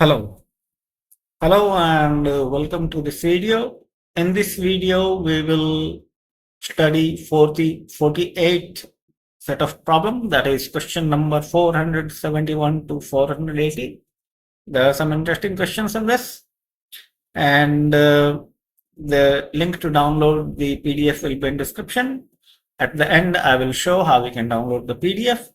Hello. Hello and welcome to this video. In this video, we will study 48th set of problem, that is question number 471 to 480. There are some interesting questions in this, and the link to download the PDF will be in description. At the end, I will show how we can download the PDF.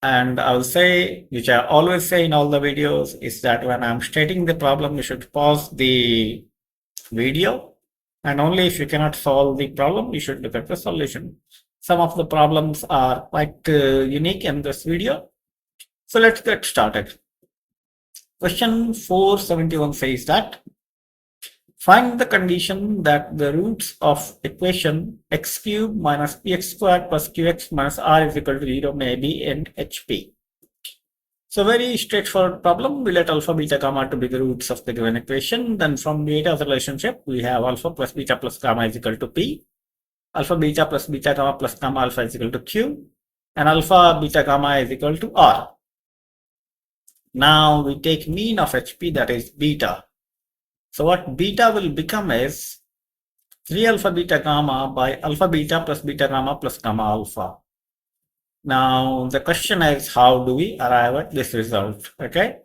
And I'll say, which I always say in all the videos, is that when I'm stating the problem, you should pause the video, and only if you cannot solve the problem, you should look at the solution. Some of the problems are quite unique in this video. So let's get started. Question 471 says that find the condition that the roots of equation x cubed minus px squared plus qx minus r is equal to 0 may be in HP. So very straightforward problem. We let alpha, beta, gamma to be the roots of the given equation. Then from beta's relationship, we have alpha plus beta plus gamma is equal to P. Alpha beta plus beta gamma plus gamma alpha is equal to Q. And alpha beta gamma is equal to R. Now we take mean of HP, that is beta. So what beta will become is 3 alpha beta gamma by alpha beta plus beta gamma plus gamma alpha. Now the question is, how do we arrive at this result? Okay.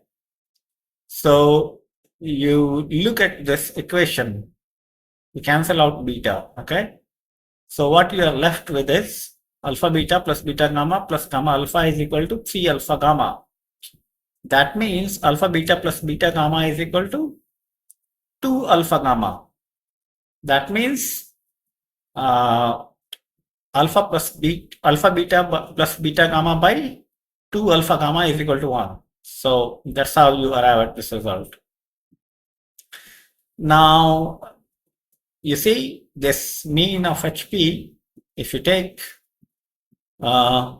So you look at this equation, you cancel out beta. Okay. So what you are left with is alpha beta plus beta gamma plus gamma alpha is equal to 3 alpha gamma. That means alpha beta plus beta gamma is equal to 2 alpha gamma. That means alpha beta plus beta gamma by 2 alpha gamma is equal to 1. So that's how you arrive at this result. Now you see this mean of HP, if you take I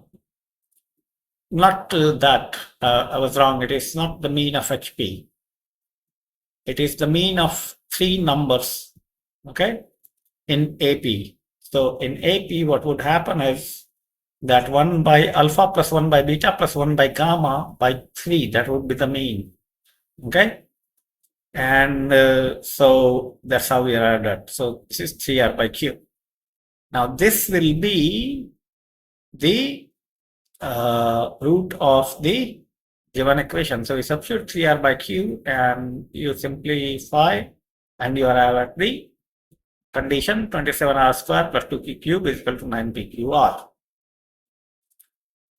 was wrong, it is not the mean of HP. It is the mean of 3 numbers, okay, in AP. So in AP, what would happen is that 1 by alpha plus 1 by beta plus 1 by gamma by 3, that would be the mean, okay? And so that's how we arrived at. So this is 3R by Q. Now this will be the root of the given equation. So we substitute 3R by Q and you simplify and you arrive at the condition 27R square plus 2P cube is equal to 9PQR.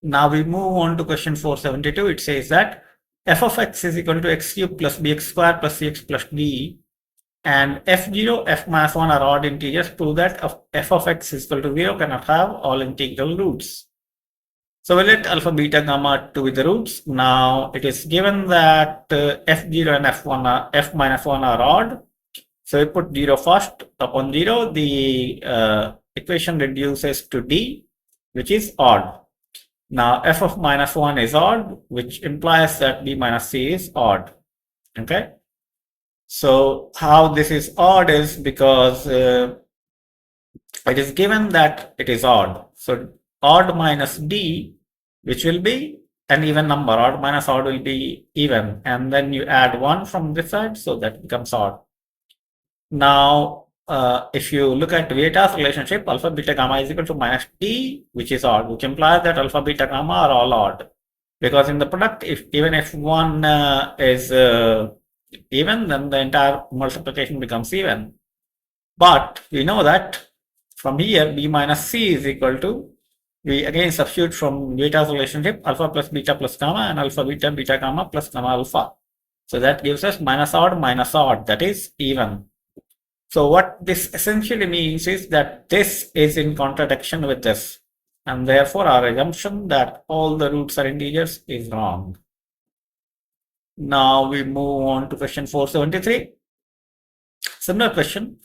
Now we move on to question 472. It says that f of x is equal to x cube plus bx square plus cx plus d, and f0, f minus 1 are odd integers. Prove that f of x is equal to 0 cannot have all integral roots. So we let alpha beta gamma to be the roots. Now it is given that f0 and f1 are, f minus 1 are odd. So we put 0 first. Upon 0, the equation reduces to d, which is odd. Now f of minus 1 is odd, which implies that b minus c is odd. Okay. So how this is odd is because it is given that it is odd. So odd minus d, which will be an even number, odd minus odd will be even, and then you add 1 from this side, so that becomes odd. Now if you look at beta's relationship, alpha beta gamma is equal to minus d, which is odd, which implies that alpha beta gamma are all odd, because in the product, even if one is even, then the entire multiplication becomes even. But we know that from here b minus c is equal to, we again substitute from beta's relationship, alpha plus beta plus gamma and alpha beta beta gamma plus gamma alpha. So that gives us minus odd, that is even. So what this essentially means is that this is in contradiction with this, and therefore our assumption that all the roots are integers is wrong. Now we move on to question 473. Similar question.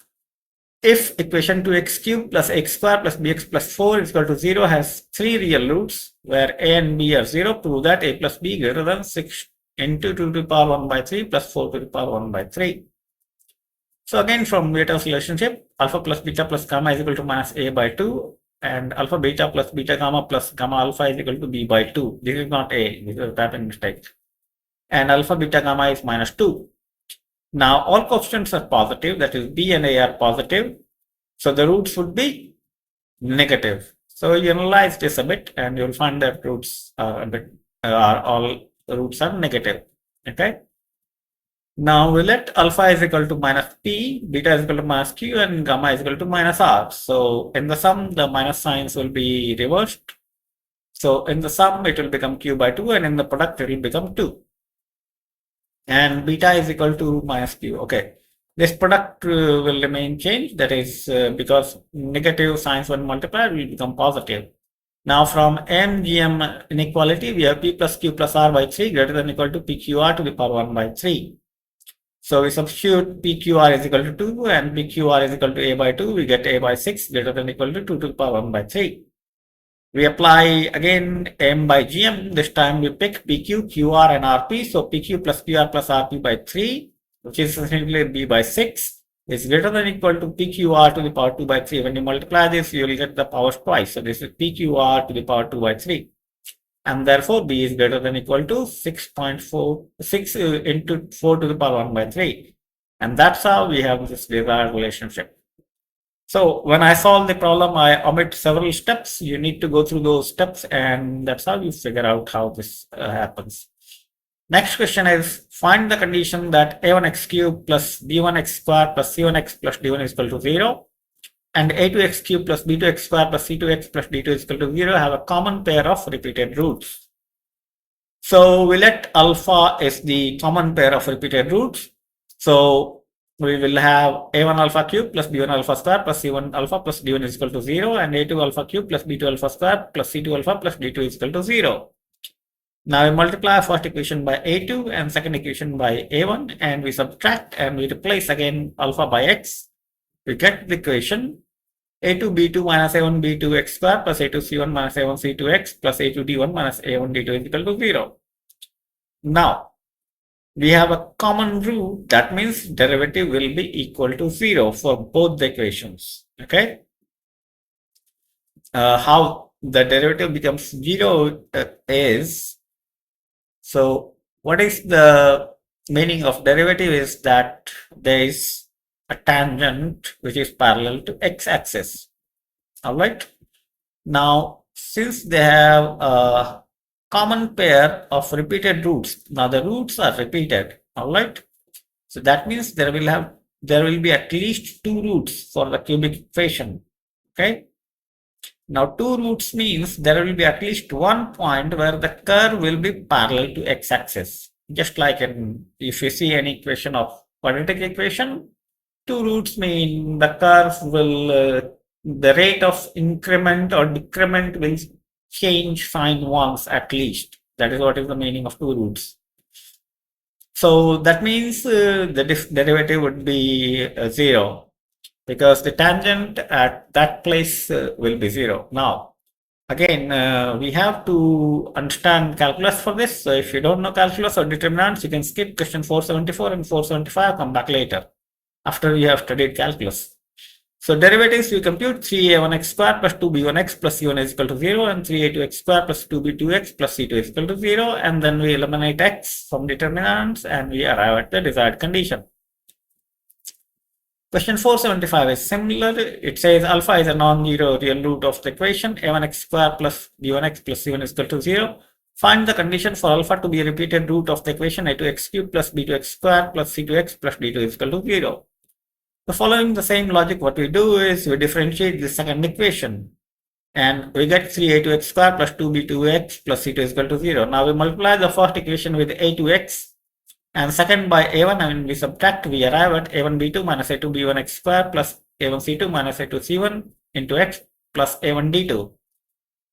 If equation 2x cubed plus x square plus bx plus 4 is equal to 0 has 3 real roots where a and b are 0, prove that a plus b greater than 6 into 2 to the power 1 by 3 plus 4 to the power 1 by 3. So again, from beta's relationship, alpha plus beta plus gamma is equal to minus a by 2, and alpha beta plus beta gamma plus gamma alpha is equal to b by 2. This is not a, this is a typing mistake. and alpha beta gamma is minus 2. Now all coefficients are positive, that is b and a are positive, so the roots would be negative. So you analyze this a bit and you'll find that roots are a bit all roots are negative. Okay. Now we let alpha is equal to minus p, beta is equal to minus q, and gamma is equal to minus r. So in the sum, the minus signs will be reversed. So in the sum, it will become q by 2, and in the product, it will become 2. And beta is equal to minus q. Okay. This product will remain changed. That is because negative signs when multiplied will become positive. Now from MGM inequality, we have p plus q plus r by 3 greater than or equal to pqr to the power 1 by 3. So we substitute PQR is equal to 2 and PQR is equal to A by 2. We get A by 6 greater than or equal to 2 to the power 1 by 3. We apply again M by GM. This time we pick PQ, QR and RP. So PQ plus QR plus RP by 3, which is essentially B by 6, is greater than or equal to PQR to the power 2 by 3. When you multiply this, you will get the powers twice. So this is PQR to the power 2 by 3. And therefore b is greater than or equal to 6 into 4 to the power 1 by 3. And that's how we have this desired relationship. So when I solve the problem, I omit several steps. You need to go through those steps, and that's how you figure out how this happens. Next question is, find the condition that a1x cubed plus b1x squared plus c1x plus d1 is equal to 0. And a2x cubed plus b2x squared plus c2x plus d2 is equal to 0 have a common pair of repeated roots. So we let alpha is the common pair of repeated roots. So we will have a1 alpha cubed plus b1 alpha squared plus c1 alpha plus d1 is equal to 0, and a2 alpha cubed plus b2 alpha squared plus c2 alpha plus d2 is equal to 0. Now we multiply first equation by a2 and second equation by a1, and we subtract and we replace again alpha by x. We get the equation a2 b2 minus a1 b2 x square plus a2 c1 minus a1 c2 x plus a2 d1 minus a1 d2 is equal to 0. Now we have a common root. That means derivative will be equal to 0 for both the equations. Okay. How the derivative becomes 0 is, so what is the meaning of derivative is that there is a tangent which is parallel to x-axis. All right. Now, since they have a common pair of repeated roots, now the roots are repeated. All right. So that means there will be at least 2 roots for the cubic equation. Okay. Now 2 roots means there will be at least one point where the curve will be parallel to x-axis. Just like if you see any equation of quadratic equation, 2 roots mean the curve will, the rate of increment or decrement will change sign once at least. That is what is the meaning of 2 roots. So that means the derivative would be 0 because the tangent at that place will be 0. Now, again, we have to understand calculus for this. So if you don't know calculus or determinants, you can skip question 474 and 475, come back later after you have studied calculus. So derivatives, we compute 3a1x squared plus 2b1x plus c1 is equal to 0 and 3a2x squared plus 2b2x plus c2 is equal to 0, and then we eliminate x from determinants and we arrive at the desired condition. Question 475 is similar. It says alpha is a non-zero real root of the equation a1x squared plus b1x plus c1 is equal to 0. Find the condition for alpha to be a repeated root of the equation a2x cubed plus b2x squared plus c2x plus d2 is equal to 0. So following the same logic, what we do is we differentiate the second equation and we get 3a2x squared plus 2b2x plus c2 is equal to 0. Now we multiply the first equation with a2x and second by a1, and we subtract, we arrive at a1b2 minus a2b1x squared plus a1c2 minus a2c1 into x plus a1d2.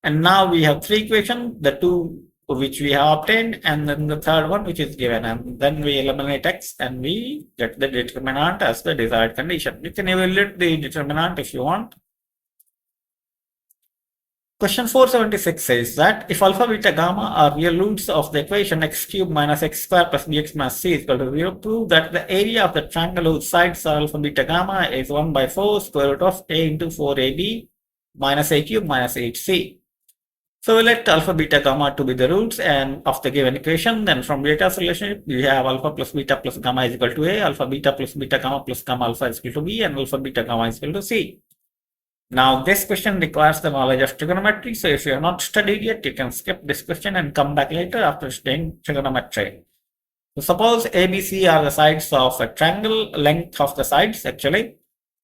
And now we have 3 equations, the 2 which we have obtained and then the third one which is given, and then we eliminate x and we get the determinant as the desired condition. You can evaluate the determinant if you want. Question 476 says that if alpha, beta, gamma are real roots of the equation x cubed minus x squared plus bx minus c is equal to 0, prove that the area of the triangle whose sides are alpha, beta, gamma is 1 by 4 square root of a into 4ab minus a cubed minus 8c. So we let alpha, beta, gamma to be the roots and of the given equation. Then from beta's relationship, we have alpha plus beta plus gamma is equal to A, alpha beta plus beta gamma plus gamma alpha is equal to B, and alpha beta gamma is equal to C. Now this question requires the knowledge of trigonometry. So if you have not studied yet, you can skip this question and come back later after studying trigonometry. So suppose ABC are the sides of a triangle, length of the sides actually,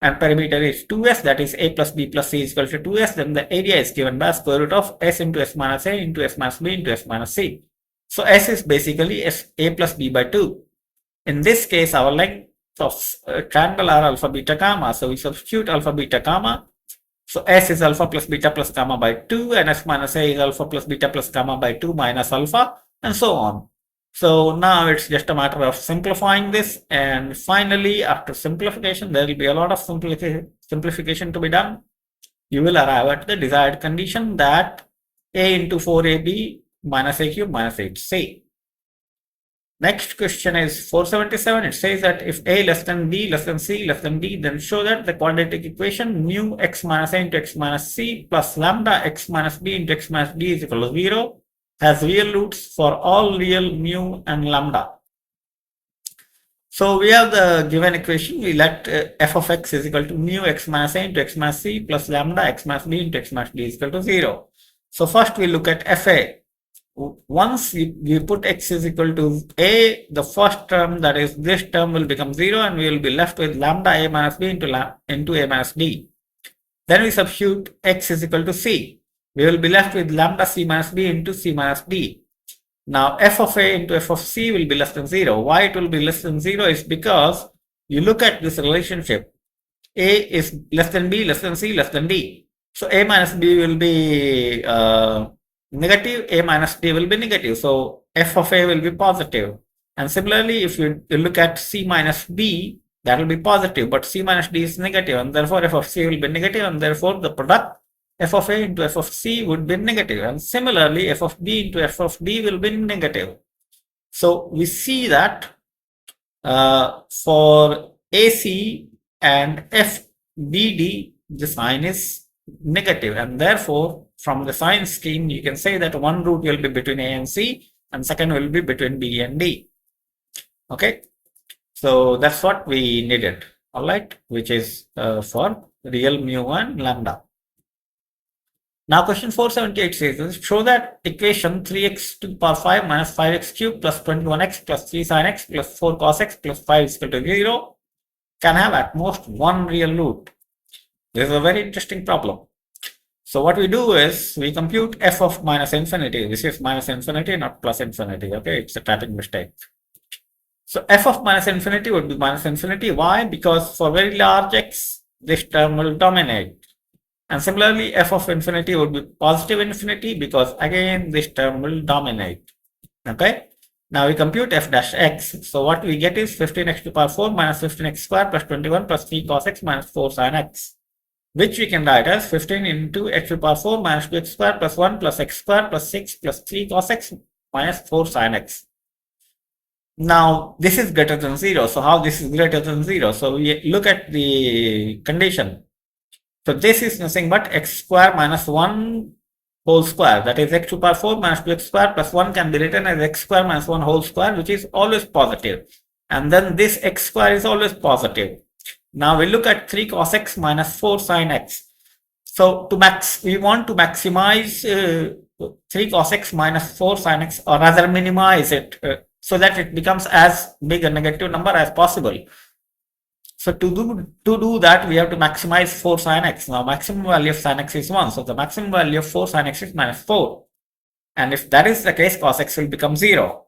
and perimeter is 2s, that is a plus b plus c is equal to 2s, then the area is given by square root of s into s minus a into s minus b into s minus c. So s is basically a plus b by 2. In this case, our length of triangle are alpha beta gamma, so we substitute alpha beta gamma. So s is alpha plus beta plus gamma by 2, and s minus a is alpha plus beta plus gamma by 2 minus alpha, and so on. So now it's just a matter of simplifying this, and finally after simplification there will be a lot of simplification to be done. You will arrive at the desired condition that a into 4ab minus a cube minus 8c. Next question is 477. It says that if a less than b less than c less than d, then show that the quadratic equation mu x minus a into x minus c plus lambda x minus b into x minus d is equal to 0 has real roots for all real mu and lambda. So we have the given equation. We let f of x is equal to mu x minus a into x minus c plus lambda x minus b into x minus d is equal to 0. So first we look at fa. Once we put x is equal to a, the first term, that is this term, will become 0, and we will be left with lambda a minus b into a minus d. Then we substitute x is equal to c. We will be left with lambda c minus b into c minus d. Now f of a into f of c will be less than 0. Why it will be less than 0 is because you look at this relationship. A is less than b, less than c, less than d. So a minus b will be negative, a minus d will be negative. So f of a will be positive. And similarly, if you look at c minus b, that will be positive, but c minus d is negative, and therefore f of c will be negative, and therefore the product f of a into f of c would be negative, and similarly f of b into f of d will be negative. So we see that for AC and FBD, the sign is negative, and therefore from the sign scheme you can say that one root will be between A and C and second will be between B and D. Okay, so that's what we needed. All right, which is for real mu and lambda. Now question 478 says, show that equation 3x to the power 5 minus 5x cubed plus 21x plus 3 sin x plus 4 cos x plus 5 is equal to 0 can have at most one real root. This is a very interesting problem. So what we do is we compute f of minus infinity. This is minus infinity, not plus infinity. Okay, it's a typing mistake. So f of minus infinity would be minus infinity. Why? Because for very large x, this term will dominate. And similarly, f of infinity would be positive infinity because again this term will dominate. Okay. Now we compute f dash x. So what we get is 15x to the power 4 minus 15x square plus 21 plus 3 cos x minus 4 sin x, which we can write as 15 into x to the power 4 minus 2x square plus 1 plus x square plus 6 plus 3 cos x minus 4 sin x. Now this is greater than 0. So how this is greater than 0? So we look at the condition. So this is nothing but x square minus 1 whole square, that is x to the power 4 minus 2x square plus 1 can be written as x square minus 1 whole square, which is always positive. And then this x square is always positive. Now we look at 3 cos x minus 4 sin x. So we want to maximize 3 cos x minus 4 sin x, or rather minimize it so that it becomes as big a negative number as possible. So to do that, we have to maximize 4 sin x. Now maximum value of sin x is 1. So the maximum value of 4 sin x is minus 4. And if that is the case, cos x will become 0.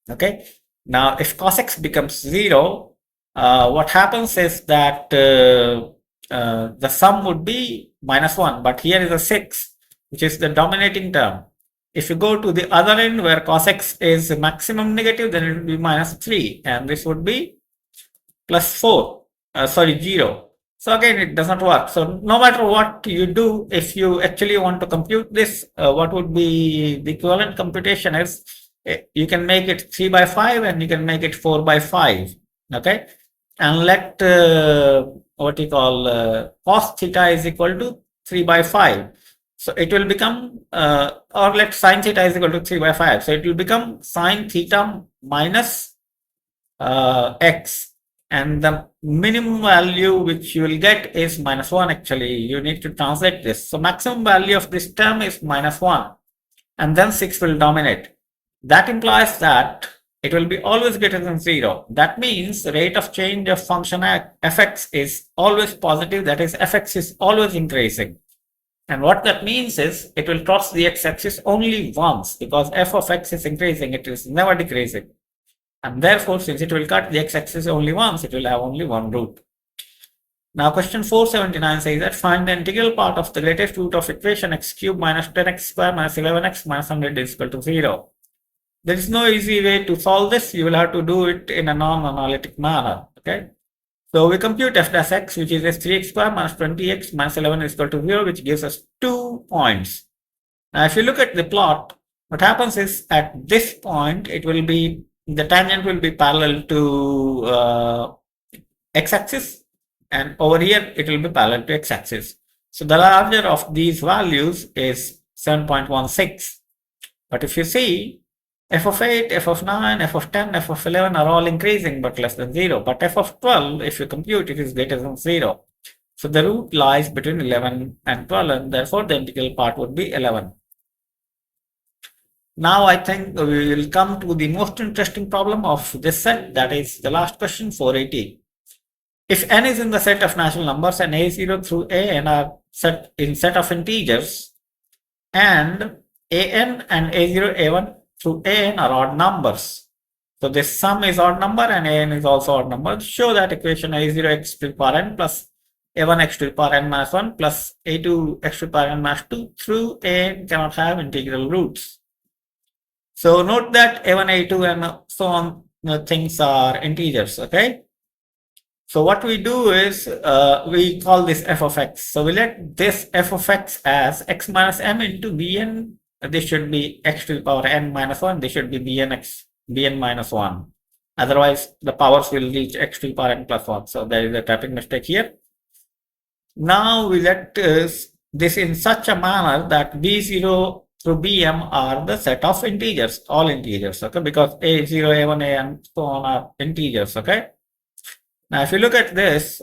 Okay. Now if cos x becomes 0, what happens is that the sum would be minus 1. But here is a 6, which is the dominating term. If you go to the other end where cos x is maximum negative, then it will be minus 3. And this would be plus 4, 0. So again, it does not work. So no matter what you do, if you actually want to compute this, what would be the equivalent computation is, you can make it 3 by 5 and you can make it 4 by 5. Okay. And let cos theta is equal to 3 by 5. So it will become, or let sine theta is equal to 3 by 5. So it will become sine theta minus x, and the minimum value which you will get is -1. Actually, you need to translate this. So maximum value of this term is -1, and then 6 will dominate. That implies that it will be always greater than 0. That means the rate of change of function fx is always positive. That is, fx is always increasing. And what that means is it will cross the x-axis only once, because f of x is increasing. It is never decreasing. And therefore, since it will cut the x-axis only once, it will have only one root. Now, question 479 says that find the integral part of the greatest root of equation x cubed minus 10x squared minus 11x minus 100 is equal to 0. There is no easy way to solve this. You will have to do it in a non-analytic manner. Okay. So we compute f dash x, which is 3x squared minus 20x minus 11 is equal to 0, which gives us 2 points. Now, if you look at the plot, what happens is at this point, it will be, the tangent will be parallel to x-axis, and over here it will be parallel to x-axis. So the larger of these values is 7.16. But if you see, f of 8, f of 9, f of 10, f of 11 are all increasing but less than 0. But f of 12, if you compute, it is greater than 0. So the root lies between 11 and 12, and therefore the integral part would be 11. Now I think we will come to the most interesting problem of this set, that is the last question, 480. If n is in the set of natural numbers and a0 through an are set in set of integers, and an and a0, a1 through an are odd numbers. So this sum is odd number and an is also odd number. Show that equation a0 x to the power n plus a1 x to the power n minus 1 plus a2 x to the power n minus 2 through an cannot have integral roots. So note that a1, a2 and so on things are integers, okay? So what we do is we call this f of x. So we let this f of x as x minus m into bn. This should be x to the power n minus 1. This should be bn minus 1. Otherwise, the powers will reach x to the power n plus 1. So there is a typing mistake here. Now we let this in such a manner that b0 through bm are the set of integers, all integers, okay? Because a0, a1, a and so on are integers, okay? Now, if you look at this,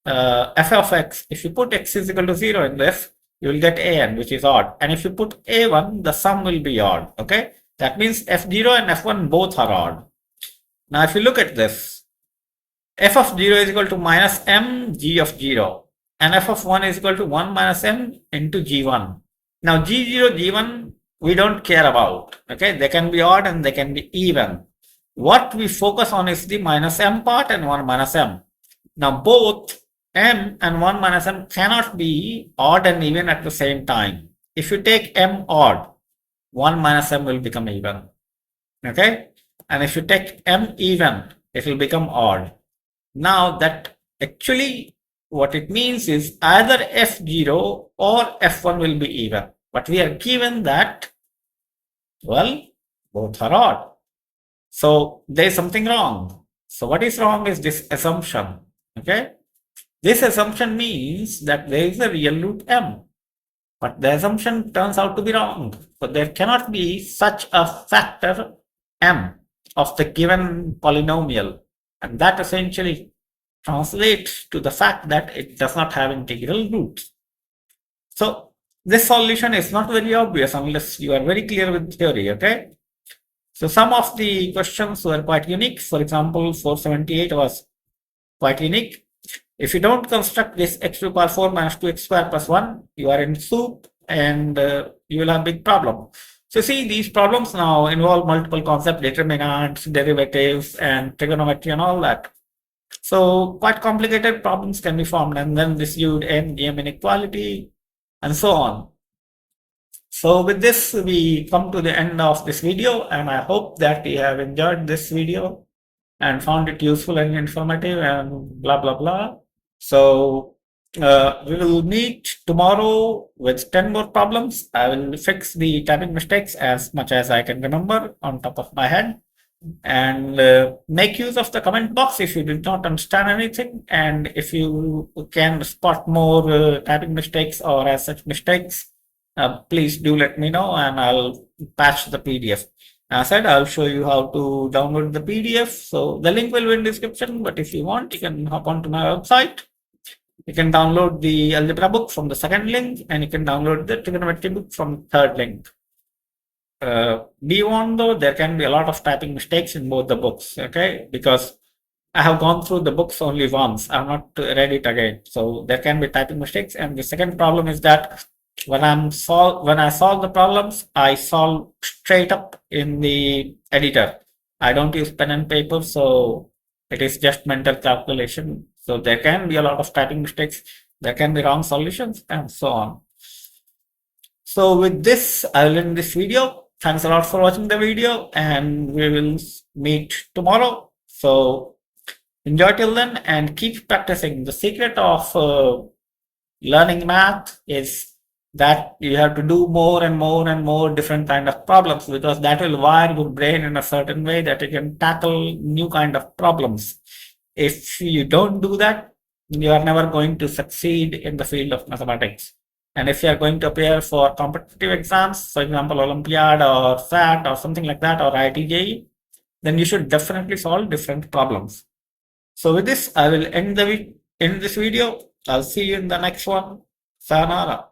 f of x, if you put x is equal to 0 in this, you will get an, which is odd. And if you put a1, the sum will be odd, okay? That means f0 and f1 both are odd. Now, if you look at this, f of 0 is equal to minus m g of 0, and f of 1 is equal to 1 minus m into g1. Now, g0, g1, we don't care about, okay? They can be odd and they can be even. What we focus on is the minus m part and 1 minus m. Now, both m and 1 minus m cannot be odd and even at the same time. If you take m odd, 1 minus m will become even, okay? And if you take m even, it will become odd. Now, that actually what it means is either f0 or f1 will be even. But we are given that, well, both are odd. So there is something wrong. So what is wrong is this assumption, okay? This assumption means that there is a real root m. But the assumption turns out to be wrong. So there cannot be such a factor m of the given polynomial. And that essentially translates to the fact that it does not have integral roots. So this solution is not very obvious unless you are very clear with theory, okay? So some of the questions were quite unique. For example, 478 was quite unique. If you don't construct this x to the power 4 minus 2x squared plus 1, you are in soup and you will have a big problem. So see, these problems now involve multiple concepts, determinants, derivatives, and trigonometry and all that. So quite complicated problems can be formed, and then this used n-gm inequality and so on. So with this, we come to the end of this video, and I hope that you have enjoyed this video and found it useful and informative and blah, blah, blah. So we will meet tomorrow with 10 more problems. I will fix the typing mistakes as much as I can remember on top of my head, and make use of the comment box if you did not understand anything, and if you can spot more typing mistakes or as such mistakes, please do let me know and I'll patch the PDF. As I said, I'll show you how to download the PDF. So the link will be in description, but if you want, you can hop onto my website. You can download the algebra book from the second link, and you can download the trigonometry book from the third link. Be warned though, there can be a lot of typing mistakes in both the books, okay? Because I have gone through the books only once. I've not read it again. So there can be typing mistakes. And the second problem is that when I solve the problems, I solve straight up in the editor. I don't use pen and paper, so it is just mental calculation. So there can be a lot of typing mistakes. There can be wrong solutions and so on. So with this, I will end this video. Thanks a lot for watching the video, and we will meet tomorrow. So enjoy till then and keep practicing. The secret of learning math is that you have to do more and more and more different kind of problems, because that will wire your brain in a certain way that you can tackle new kind of problems. If you don't do that, you are never going to succeed in the field of mathematics. And if you are going to appear for competitive exams, for example, Olympiad or SAT or something like that, or IIT JEE, then you should definitely solve different problems. So with this, I will end this video. I'll see you in the next one. Sayonara.